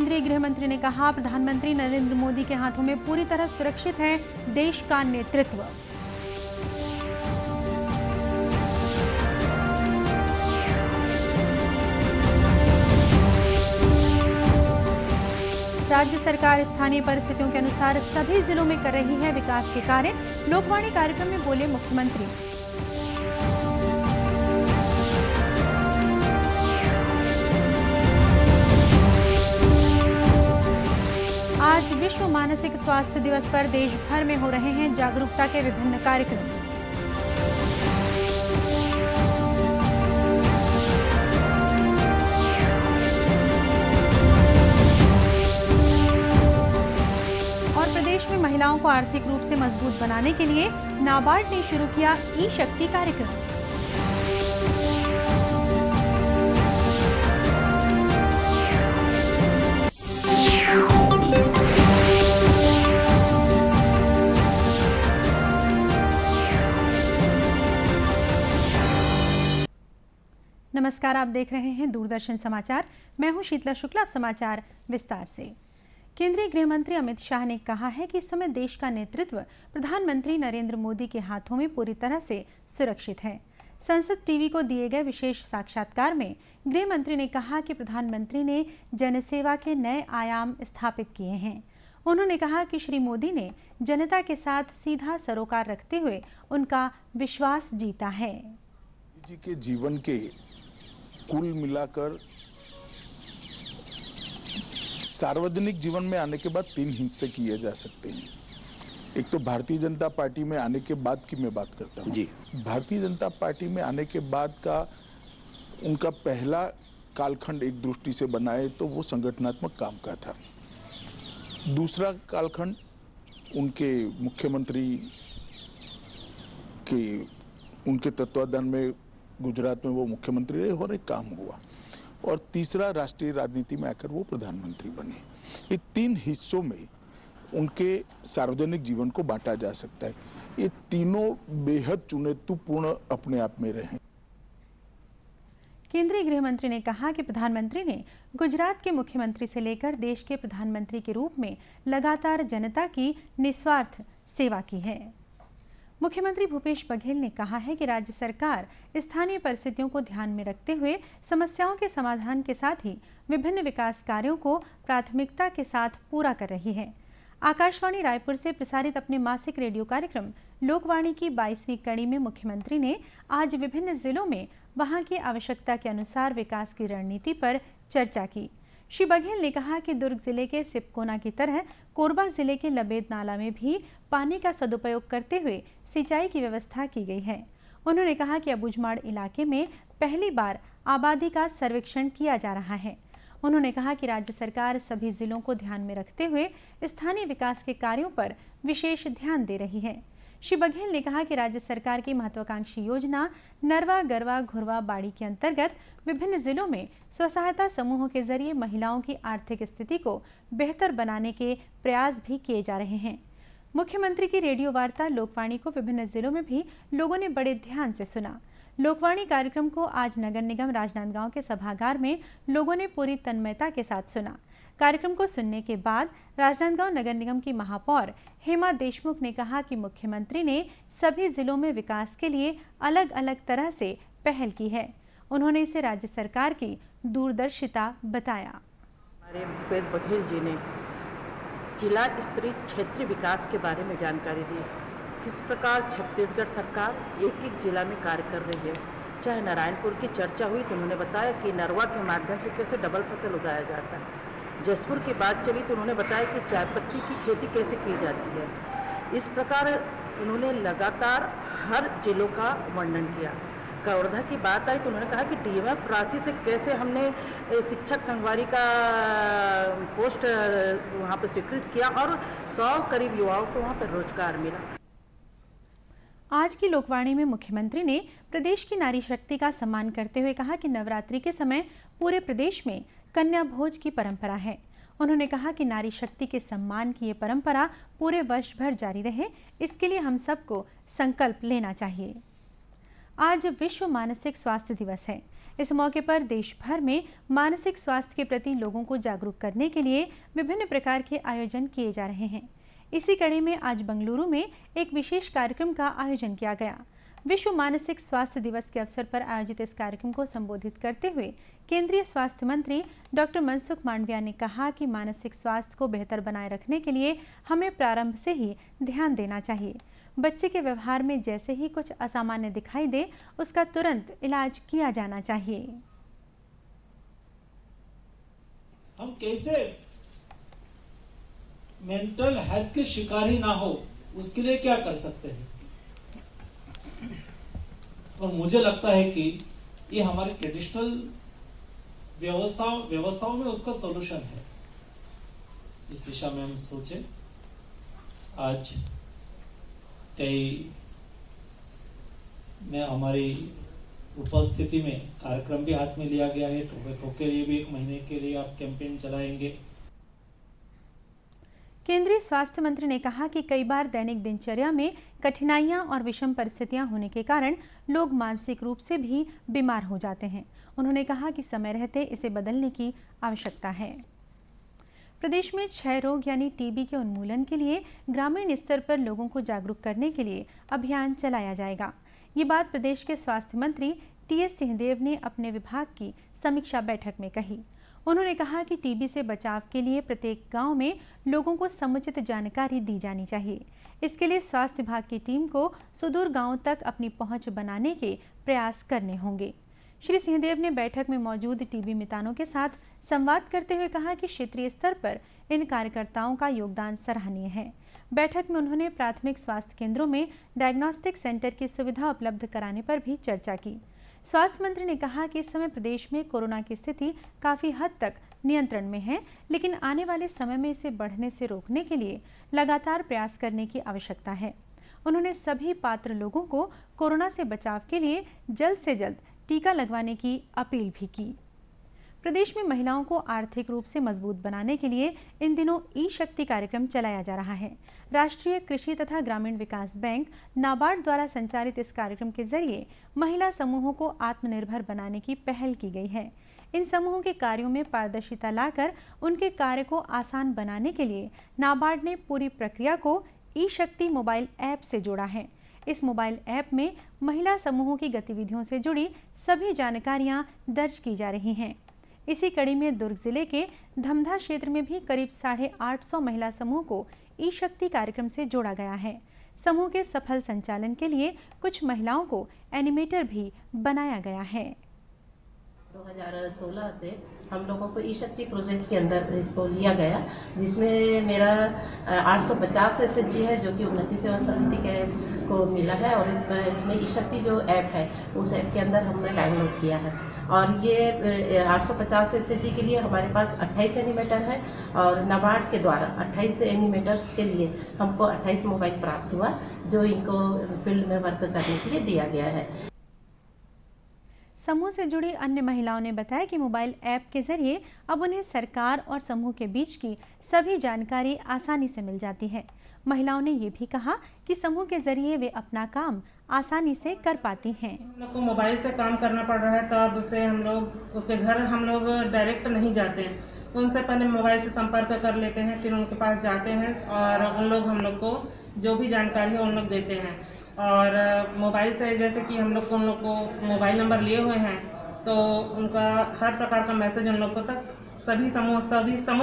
केंद्रीय गृह मंत्री ने कहा, प्रधानमंत्री नरेंद्र मोदी के हाथों में पूरी तरह सुरक्षित है देश का नेतृत्व। राज्य सरकार स्थानीय परिस्थितियों के अनुसार सभी जिलों में कर रही है विकास के कार्य। लोकवाणी कार्यक्रम में बोले मुख्यमंत्री। आज विश्व मानसिक स्वास्थ्य दिवस पर देश भर में हो रहे हैं जागरूकता के विभिन्न कार्यक्रम। प्रदेश में महिलाओं को आर्थिक रूप से मजबूत बनाने के लिए नाबार्ड ने शुरू किया ई-शक्ति कार्यक्रम। नमस्कार, आप देख रहे हैं दूरदर्शन समाचार। मैं हूं शीतला शुक्ला। अब समाचार विस्तार से। केंद्रीय गृह मंत्री अमित शाह ने कहा है कि इस समय देश का नेतृत्व प्रधानमंत्री नरेंद्र मोदी के हाथों में पूरी तरह से सुरक्षित है। संसद टीवी को दिए गए विशेष साक्षात्कार में गृह मंत्री ने कहा कि प्रधानमंत्री ने जनसेवा के नए आयाम स्थापित किए हैं। उन्होंने कहा कि श्री मोदी ने जनता के साथ सीधा सरोकार रखते हुए उनका विश्वास जीता है। जी के जीवन के कुल मिलाकर सार्वजनिक जीवन में आने के बाद 3 हिस्से किए जा सकते हैं। एक तो भारतीय जनता पार्टी में आने के बाद की मैं बात करता हूँ। भारतीय जनता पार्टी में आने के बाद का उनका पहला कालखंड एक दृष्टि से बनाए तो वो संगठनात्मक काम का था। दूसरा कालखंड उनके मुख्यमंत्री के उनके तत्वाधान में गुजरात में वो मुख्यमंत्री रहे और एक काम हुआ। और तीसरा राष्ट्रीय राजनीति में आकर वो प्रधानमंत्री बने। ये 3 हिस्सों में उनके सार्वजनिक जीवन को बांटा जा सकता है। ये तीनों बेहद चुनौतीपूर्ण अपने आप में रहे। केंद्रीय गृह मंत्री ने कहा कि प्रधानमंत्री ने गुजरात के मुख्यमंत्री से लेकर देश के प्रधानमंत्री के रूप में लगातार जनता की निस्वार्थ सेवा की है। मुख्यमंत्री भूपेश बघेल ने कहा है कि राज्य सरकार स्थानीय परिस्थितियों को ध्यान में रखते हुए समस्याओं के समाधान के साथ ही विभिन्न विकास कार्यों को प्राथमिकता के साथ पूरा कर रही है। आकाशवाणी रायपुर से प्रसारित अपने मासिक रेडियो कार्यक्रम लोकवाणी की 22वीं कड़ी में मुख्यमंत्री ने आज विभिन्न जिलों में वहां की आवश्यकता के अनुसार विकास की रणनीति पर चर्चा की। श्री बघेल ने कहा कि दुर्ग जिले के सिपकोना की तरह कोरबा जिले के लबेद नाला में भी पानी का सदुपयोग करते हुए सिंचाई की व्यवस्था की गई है। उन्होंने कहा कि अबुझमाड़ इलाके में पहली बार आबादी का सर्वेक्षण किया जा रहा है। उन्होंने कहा कि राज्य सरकार सभी जिलों को ध्यान में रखते हुए स्थानीय विकास के कार्यों पर विशेष ध्यान दे रही है। श्री बघेल ने कहा कि राज्य सरकार की महत्वाकांक्षी योजना नरवा गरवा घुरवा बाड़ी के अंतर्गत विभिन्न जिलों में स्वसहायता समूहों के जरिए महिलाओं की आर्थिक स्थिति को बेहतर बनाने के प्रयास भी किए जा रहे हैं। मुख्यमंत्री की रेडियो वार्ता लोकवाणी को विभिन्न जिलों में भी लोगों ने बड़े ध्यान से सुना। लोकवाणी कार्यक्रम को आज नगर निगम राजनांदगांव के सभागार में लोगों ने पूरी तन्मयता के साथ सुना। कार्यक्रम को सुनने के बाद राजनांदगांव नगर निगम की महापौर हेमा देशमुख ने कहा कि मुख्यमंत्री ने सभी जिलों में विकास के लिए अलग अलग तरह से पहल की है। उन्होंने इसे राज्य सरकार की दूरदर्शिता बताया। हमारे भूपेश बघेल जी ने जिला स्तरीय क्षेत्रीय विकास के बारे में जानकारी दी। किस प्रकार छत्तीसगढ़ सरकार एक एक जिला में कार्य कर रही है। चाहे नारायणपुर की चर्चा हुई तो उन्होंने बताया कि नरवा के माध्यम से कैसे डबल फसल उगाया जाता है। जसपुर की बात चली तो उन्होंने बताया कि चाय पत्ती की खेती कैसे की जाती है। इस प्रकार उन्होंने लगातार हर जिलों का वर्णन किया। कवर्धा की बात आई तो उन्होंने कहा कि डीएमएफ राशि से कैसे हमने शिक्षक संगवारी का पोस्ट वहाँ पर स्वीकृत किया और 100 करीब युवाओं को वहाँ पर रोजगार मिला। आज की लोकवाणी में मुख्यमंत्री ने प्रदेश की नारी शक्ति का सम्मान करते हुए कहा कि नवरात्रि के समय पूरे प्रदेश में कन्या भोज की परंपरा है। उन्होंने कहा कि नारी शक्ति के सम्मान की ये परंपरा पूरे वर्ष भर जारी रहे, इसके लिए हम सबको संकल्प लेना चाहिए। आज विश्व मानसिक स्वास्थ्य दिवस है। इस मौके पर देश भर में मानसिक स्वास्थ्य के प्रति लोगों को जागरूक करने के लिए विभिन्न प्रकार के आयोजन किए जा रहे हैं। इसी कड़ी में आज बेंगलुरु में एक विशेष कार्यक्रम का आयोजन किया गया। विश्व मानसिक स्वास्थ्य दिवस के अवसर पर आयोजित इस कार्यक्रम को संबोधित करते हुए केंद्रीय स्वास्थ्य मंत्री डॉक्टर मनसुख मांडविया ने कहा कि मानसिक स्वास्थ्य को बेहतर बनाए रखने के लिए हमें प्रारंभ से ही ध्यान देना चाहिए। बच्चे के व्यवहार में जैसे ही कुछ असामान्य दिखाई दे, उसका तुरंत इलाज किया जाना चाहिए। हम कैसे मेंटल हेल्थ के शिकार ही ना हो, उसके लिए क्या कर सकते हैं? और मुझे लगता है कि ये हमारे ट्रेडिशनल व्यवस्थाओं में उसका सॉल्यूशन है। इस दिशा में हम सोचे। आज में हमारी उपस्थिति में कार्यक्रम भी हाथ में लिया गया है। टोबैको के लिए भी 1 महीने के लिए आप कैंपेन चलाएंगे। केंद्रीय स्वास्थ्य मंत्री ने कहा कि कई बार दैनिक दिनचर्या में कठिनाइयां और विषम परिस्थितियां होने के कारण लोग मानसिक रूप से भी बीमार हो जाते हैं। उन्होंने कहा कि समय रहते इसे बदलने की आवश्यकता है। प्रदेश में क्षय रोग यानी टीबी के उन्मूलन के लिए ग्रामीण स्तर पर लोगों को जागरूक करने के लिए अभियान चलाया जाएगा। ये बात प्रदेश के स्वास्थ्य मंत्री टीएस सिंहदेव ने अपने विभाग की समीक्षा बैठक में कही। उन्होंने कहा कि टीबी से बचाव के लिए प्रत्येक गांव में लोगों को समुचित जानकारी दी जानी चाहिए। इसके लिए स्वास्थ्य विभाग की टीम को सुदूर गांवों तक अपनी पहुंच बनाने के प्रयास करने होंगे। श्री सिंहदेव ने बैठक में मौजूद टीबी मितानों के साथ संवाद करते हुए कहा कि क्षेत्रीय स्तर पर इन कार्यकर्ताओं का योगदान सराहनीय है। बैठक में उन्होंने प्राथमिक स्वास्थ्य केंद्रों में डायग्नोस्टिक सेंटर की सुविधा उपलब्ध कराने पर भी चर्चा की। स्वास्थ्य मंत्री ने कहा कि इस समय प्रदेश में कोरोना की स्थिति काफ़ी हद तक नियंत्रण में है, लेकिन आने वाले समय में इसे बढ़ने से रोकने के लिए लगातार प्रयास करने की आवश्यकता है। उन्होंने सभी पात्र लोगों को कोरोना से बचाव के लिए जल्द से जल्द टीका लगवाने की अपील भी की। प्रदेश में महिलाओं को आर्थिक रूप से मजबूत बनाने के लिए इन दिनों ई-शक्ति कार्यक्रम चलाया जा रहा है। राष्ट्रीय कृषि तथा ग्रामीण विकास बैंक नाबार्ड द्वारा संचालित इस कार्यक्रम के जरिए महिला समूहों को आत्मनिर्भर बनाने की पहल की गई है। इन समूहों के कार्यों में पारदर्शिता लाकर उनके कार्य को आसान बनाने के लिए नाबार्ड ने पूरी प्रक्रिया को ई-शक्ति मोबाइल ऐप से जोड़ा है। इस मोबाइल ऐप में महिला समूहों की गतिविधियों से जुड़ी सभी जानकारियां दर्ज की जा रही हैं। इसी कड़ी में दुर्ग जिले के धमधा क्षेत्र में भी करीब 850 महिला समूह को ई-शक्ति कार्यक्रम से जोड़ा गया है। समूह के सफल संचालन के लिए कुछ महिलाओं को एनिमेटर भी बनाया गया है। 2016 से हम लोगों को ई-शक्ति प्रोजेक्ट के अंदर इसको लिया गया, जिसमें मेरा 850 एसएचजी है जो कि उन्नति सेवा समिति के को मिला है और इसमें ई-शक्ति जो ऐप है उस ऐप के अंदर हमने डाउनलोड किया है। और ये 850 एसएचजी के लिए हमारे पास 28 एनिमेटर है और नाबार्ड के द्वारा 28 एनिमेटर्स के लिए हमको 28 मोबाइल प्राप्त हुआ जो इनको फील्ड में वर्क करने के लिए दिया गया है। समूह से जुड़ी अन्य महिलाओं ने बताया कि मोबाइल ऐप के जरिए अब उन्हें सरकार और समूह के बीच की सभी जानकारी आसानी से मिल जाती है। महिलाओं ने ये भी कहा कि समूह के जरिए वे अपना काम आसानी से कर पाती हैं। हम लोग को मोबाइल से काम करना पड़ रहा है, तो अब उसे हम लोग उसके घर हम लोग डायरेक्ट नहीं जाते हैं, उनसे पहले मोबाइल से संपर्क कर लेते हैं, फिर उनके पास जाते हैं और उन लोग हम लोग को जो भी जानकारी है उन लोग देते हैं। और मोबाइल से जैसे कि हम लोग उन लोग को मोबाइल नंबर लिए हुए हैं तो उनका हर प्रकार का मैसेज उन लोगों तक सभी समूह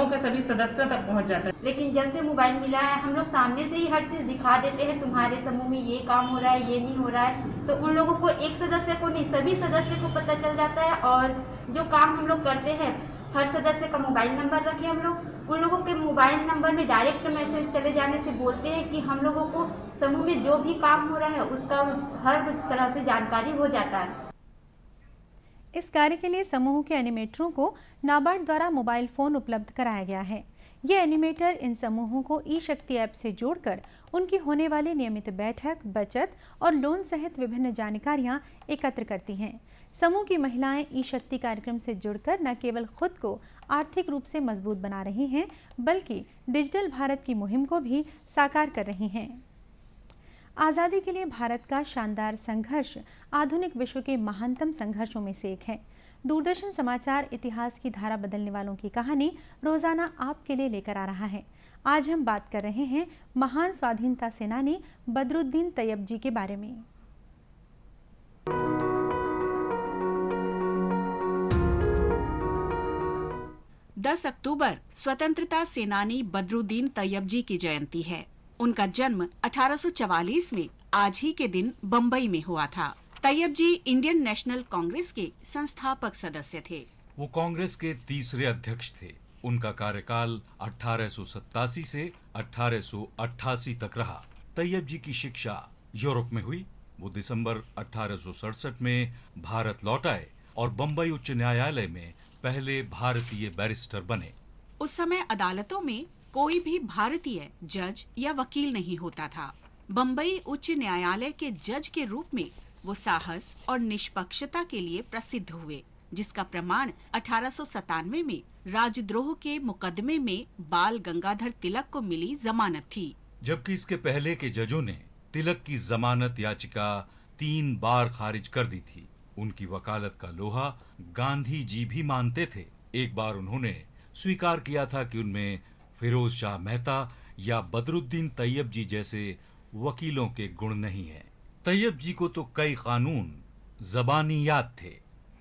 के सभी सदस्यों तक पहुंच जाता है। लेकिन जब से मोबाइल मिला है हम लोग सामने से ही हर चीज़ दिखा देते हैं, तुम्हारे समूह में ये काम हो रहा है, ये नहीं हो रहा है, तो उन लोगों को एक सदस्य को नहीं सभी सदस्य को पता चल जाता है। और जो काम हम लोग करते हैं हर सदस्य का मोबाइल नंबर रखे हम लोग, उन लोगों के मोबाइल नंबर में डायरेक्ट मैसेज चले जाने से बोलते हैं कि हम लोगों को समूह में जो भी काम हो रहा है उसका हर तरह से जानकारी हो जाता है। इस कार्य के लिए समूह के एनिमेटरों को नाबार्ड द्वारा मोबाइल फोन उपलब्ध कराया गया है। ये एनिमेटर इन समूहों को ई-शक्ति ऐप से जोड़कर उनकी होने वाली नियमित बैठक, बचत और लोन सहित विभिन्न जानकारियां एकत्र करती हैं। समूह की महिलाएं ई-शक्ति कार्यक्रम से जुड़कर न केवल खुद को आर्थिक रूप से मजबूत बना रही हैं, बल्कि डिजिटल भारत की मुहिम को भी साकार कर रही हैं। आज़ादी के लिए भारत का शानदार संघर्ष आधुनिक विश्व के महानतम संघर्षों में से एक है। दूरदर्शन समाचार इतिहास की धारा बदलने वालों की कहानी रोजाना आपके लिए लेकर आ रहा है। आज हम बात कर रहे हैं महान स्वाधीनता सेनानी बदरुद्दीन तैयब जी के बारे में। दस अक्टूबर स्वतंत्रता सेनानी बदरुद्दीन तैयब जी की जयंती है। उनका जन्म 1844 में आज ही के दिन बम्बई में हुआ था। तैयब जी इंडियन नेशनल कांग्रेस के संस्थापक सदस्य थे। वो कांग्रेस के तीसरे अध्यक्ष थे। उनका कार्यकाल 1887 से 1888 तक रहा। तैयब जी की शिक्षा यूरोप में हुई। वो दिसंबर 1867 में भारत लौट आए और बम्बई उच्च न्यायालय में पहले भारतीय बैरिस्टर बने। उस समय अदालतों में कोई भी भारतीय जज या वकील नहीं होता था। बम्बई उच्च न्यायालय के जज के रूप में वो साहस और निष्पक्षता के लिए प्रसिद्ध हुए, जिसका प्रमाण 1897 में राजद्रोह के मुकदमे में बाल गंगाधर तिलक को मिली जमानत थी। जबकि इसके पहले के जजों ने तिलक की जमानत याचिका 3 बार खारिज कर दी थी। उनकी वकालत का लोहा गांधी जी भी मानते थे। एक बार उन्होंने स्वीकार किया था कि उनमें फिरोज शाह मेहता या बदरुद्दीन तैयब जी जैसे वकीलों के गुण नहीं हैं। तैयब जी को तो कई कानून ज़बानी याद थे।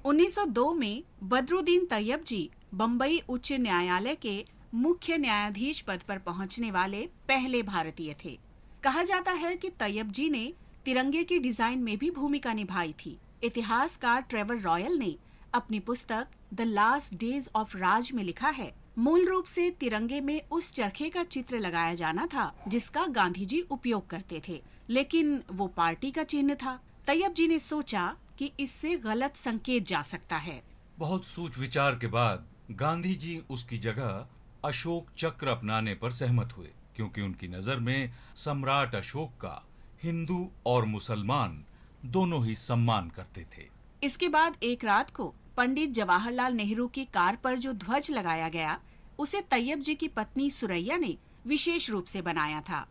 1902 में बदरुद्दीन तैयब जी बम्बई उच्च न्यायालय के मुख्य न्यायाधीश पद पर पहुंचने वाले पहले भारतीय थे। कहा जाता है कि तैयब जी ने तिरंगे की डिजाइन में भी भूमिका निभाई थी। इतिहासकार ट्रेवर रॉयल ने अपनी पुस्तक द लास्ट डेज ऑफ राज में लिखा है, मूल रूप से तिरंगे में उस चरखे का चित्र लगाया जाना था जिसका गांधी जी उपयोग करते थे, लेकिन वो पार्टी का चिन्ह था। तैयब जी ने सोचा कि इससे गलत संकेत जा सकता है। बहुत सोच विचार के बाद गांधी जी उसकी जगह अशोक चक्र अपनाने पर सहमत हुए, क्योंकि उनकी नजर में सम्राट अशोक का हिंदू और मुसलमान दोनों ही सम्मान करते थे। इसके बाद एक रात को पंडित जवाहरलाल नेहरू की कार पर जो ध्वज लगाया गया, उसे तैयब जी की पत्नी सुरैया ने विशेष रूप से बनाया था।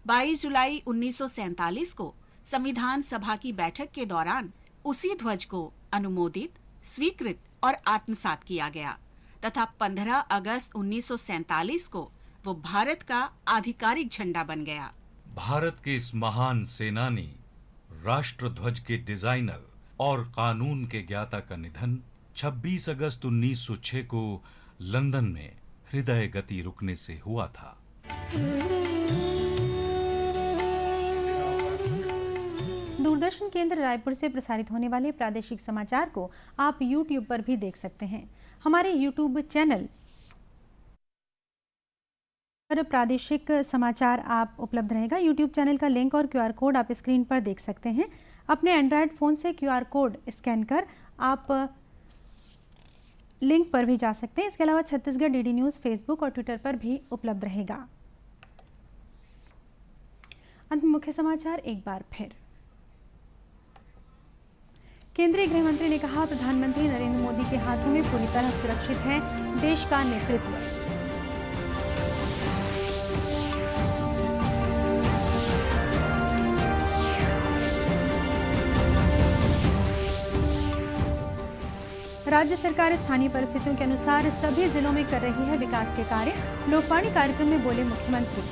22 जुलाई 1947 को संविधान सभा की बैठक के दौरान उसी ध्वज को अनुमोदित, स्वीकृत और आत्मसात किया गया तथा 15 अगस्त 1947 को वो भारत का आधिकारिक झंडा बन गया। भारत के इस महान सेनानी, राष्ट्र ध्वज के डिजाइनर और कानून के ज्ञाता का निधन 26 अगस्त 1906 को लंदन में हृदय गति रुकने से हुआ था। दूरदर्शन केंद्र रायपुर से प्रसारित होने वाले प्रादेशिक समाचार को आप YouTube पर भी देख सकते हैं। हमारे YouTube चैनल पर प्रादेशिक समाचार आप उपलब्ध रहेगा। YouTube चैनल का लिंक और QR कोड आप स्क्रीन पर देख सकते हैं। अपने एंड्रॉयड फ़ोन से QR कोड स्कैन कर आप लिंक पर भी जा सकते हैं। इसके अलावा छत्तीसगढ़ DD न्यूज़ फेसबुक और ट्विटर पर भी उपलब्ध रहेगा। अंत में मुख्य समाचार एक बार फिर। केंद्रीय गृह मंत्री ने कहा, प्रधानमंत्री नरेंद्र मोदी के हाथों में पूरी तरह सुरक्षित है देश का नेतृत्व। राज्य सरकार स्थानीय परिस्थितियों के अनुसार सभी जिलों में कर रही है विकास के कार्य। लोकवाणी कार्यक्रम में बोले मुख्यमंत्री।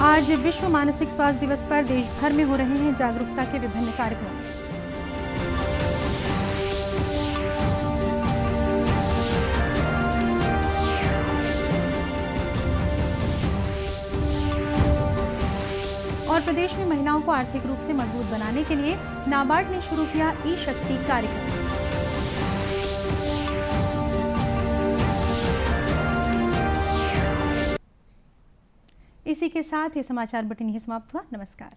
आज विश्व मानसिक स्वास्थ्य दिवस पर देश भर में हो रहे हैं जागरूकता के विभिन्न कार्यक्रम। और प्रदेश में महिलाओं को आर्थिक रूप से मजबूत बनाने के लिए नाबार्ड ने शुरू किया ई-शक्ति कार्यक्रम। इसी के साथ ये समाचार बुलेटिन ही समाप्त हुआ। नमस्कार।